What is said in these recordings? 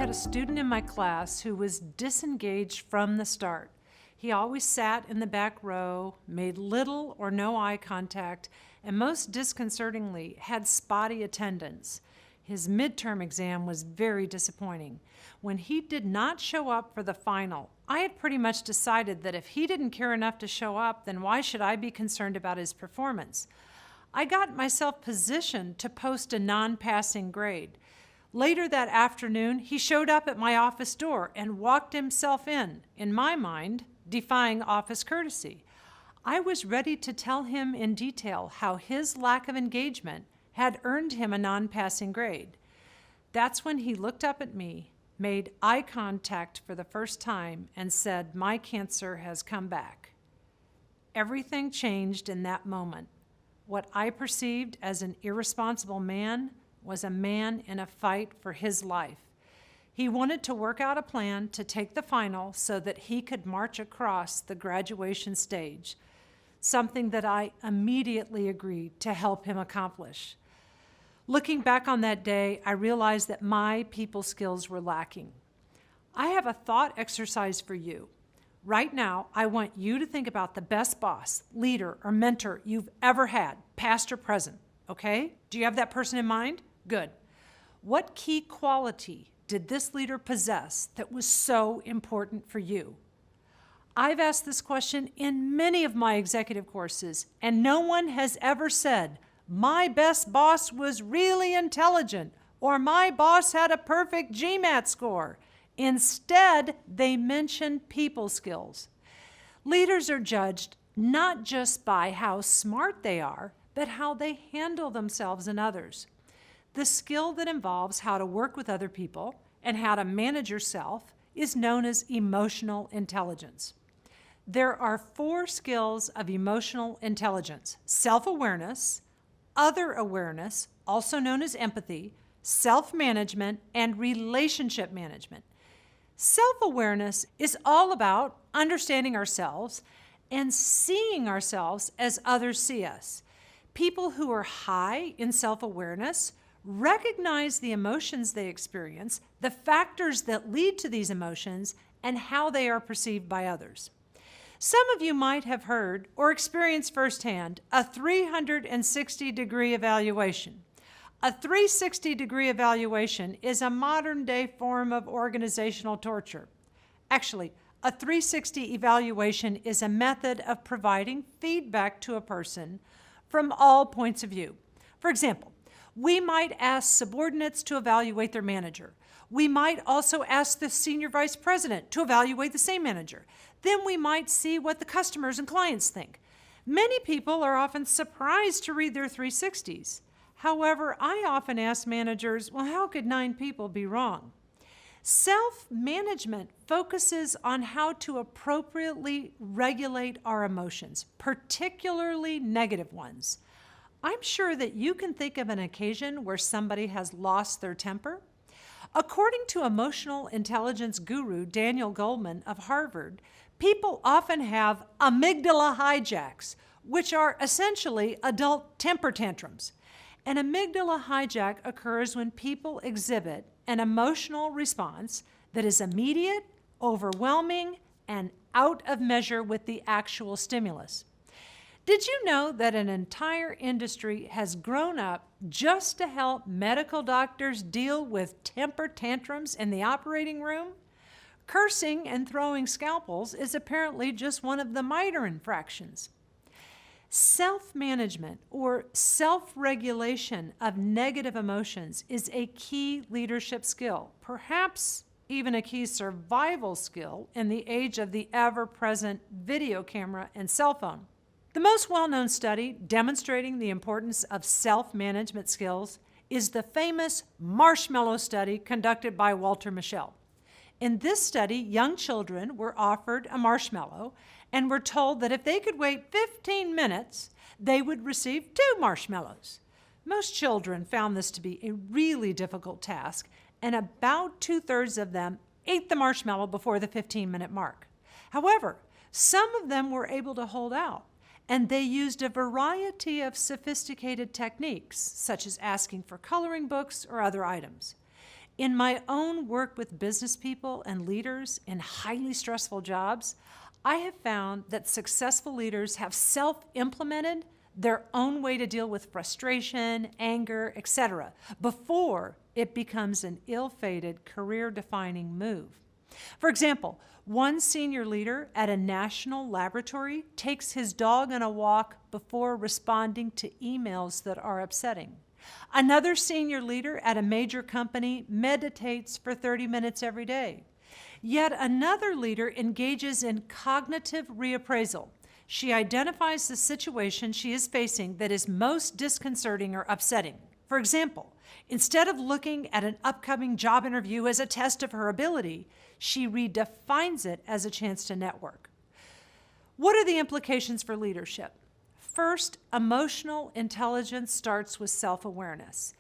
had a student in my class who was disengaged from the start. He always sat in the back row, made little or no eye contact, and most disconcertingly, had spotty attendance. His midterm exam was very disappointing. When he did not show up for the final, I had pretty much decided that if he didn't care enough to show up, then why should I be concerned about his performance? I got myself positioned to post a non-passing grade. Later that afternoon, he showed up at my office door and walked himself in my mind, defying office courtesy. I was ready to tell him in detail how his lack of engagement had earned him a non-passing grade. That's when he looked up at me, made eye contact for the first time, and said, "My cancer has come back." Everything changed in that moment. What I perceived as an irresponsible man was a man in a fight for his life. He wanted to work out a plan to take the final so that he could march across the graduation stage, something that I immediately agreed to help him accomplish. Looking back on that day, I realized that my people skills were lacking. I have a thought exercise for you. Right now, I want you to think about the best boss, leader, or mentor you've ever had, past or present, okay? Do you have that person in mind? Good. What key quality did this leader possess that was so important for you? I've asked this question in many of my executive courses, and no one has ever said, "My best boss was really intelligent," or "My boss had a perfect GMAT score." Instead, they mention people skills. Leaders are judged not just by how smart they are, but how they handle themselves and others. The skill that involves how to work with other people and how to manage yourself is known as emotional intelligence. There are 4 skills of emotional intelligence: self-awareness, other awareness, also known as empathy, self-management, and relationship management. Self-awareness is all about understanding ourselves and seeing ourselves as others see us. People who are high in self-awareness recognize the emotions they experience, the factors that lead to these emotions, and how they are perceived by others. Some of you might have heard or experienced firsthand a 360-degree evaluation. A 360-degree evaluation is a modern-day form of organizational torture. Actually, a 360 evaluation is a method of providing feedback to a person from all points of view. For example, we might ask subordinates to evaluate their manager. We might also ask the senior vice president to evaluate the same manager. Then we might see what the customers and clients think. Many people are often surprised to read their 360s. However, I often ask managers, well, how could 9 people be wrong? Self-management focuses on how to appropriately regulate our emotions, particularly negative ones. I'm sure that you can think of an occasion where somebody has lost their temper. According to emotional intelligence guru Daniel Goleman of Harvard, people often have amygdala hijacks, which are essentially adult temper tantrums. An amygdala hijack occurs when people exhibit an emotional response that is immediate, overwhelming, and out of measure with the actual stimulus. Did you know that an entire industry has grown up just to help medical doctors deal with temper tantrums in the operating room? Cursing and throwing scalpels is apparently just one of the minor infractions. Self-management or self-regulation of negative emotions is a key leadership skill, perhaps even a key survival skill in the age of the ever-present video camera and cell phone. The most well-known study demonstrating the importance of self-management skills is the famous marshmallow study conducted by Walter Mischel. In this study, young children were offered a marshmallow and were told that if they could wait 15 minutes, they would receive 2 marshmallows. Most children found this to be a really difficult task, and about 2/3 of them ate the marshmallow before the 15-minute mark. However, some of them were able to hold out, and they used a variety of sophisticated techniques, such as asking for coloring books or other items. In my own work with business people and leaders in highly stressful jobs, I have found that successful leaders have self-implemented their own way to deal with frustration, anger, etc., before it becomes an ill-fated, career-defining move. For example, one senior leader at a national laboratory takes his dog on a walk before responding to emails that are upsetting. Another senior leader at a major company meditates for 30 minutes every day. Yet another leader engages in cognitive reappraisal. She identifies the situation she is facing that is most disconcerting or upsetting. For example, instead of looking at an upcoming job interview as a test of her ability, she redefines it as a chance to network. What are the implications for leadership? First, emotional intelligence starts with self-awareness.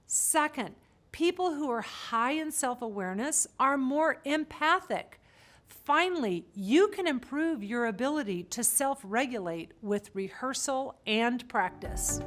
Second, people who are high in self-awareness are more empathic. Finally, you can improve your ability to self-regulate with rehearsal and practice.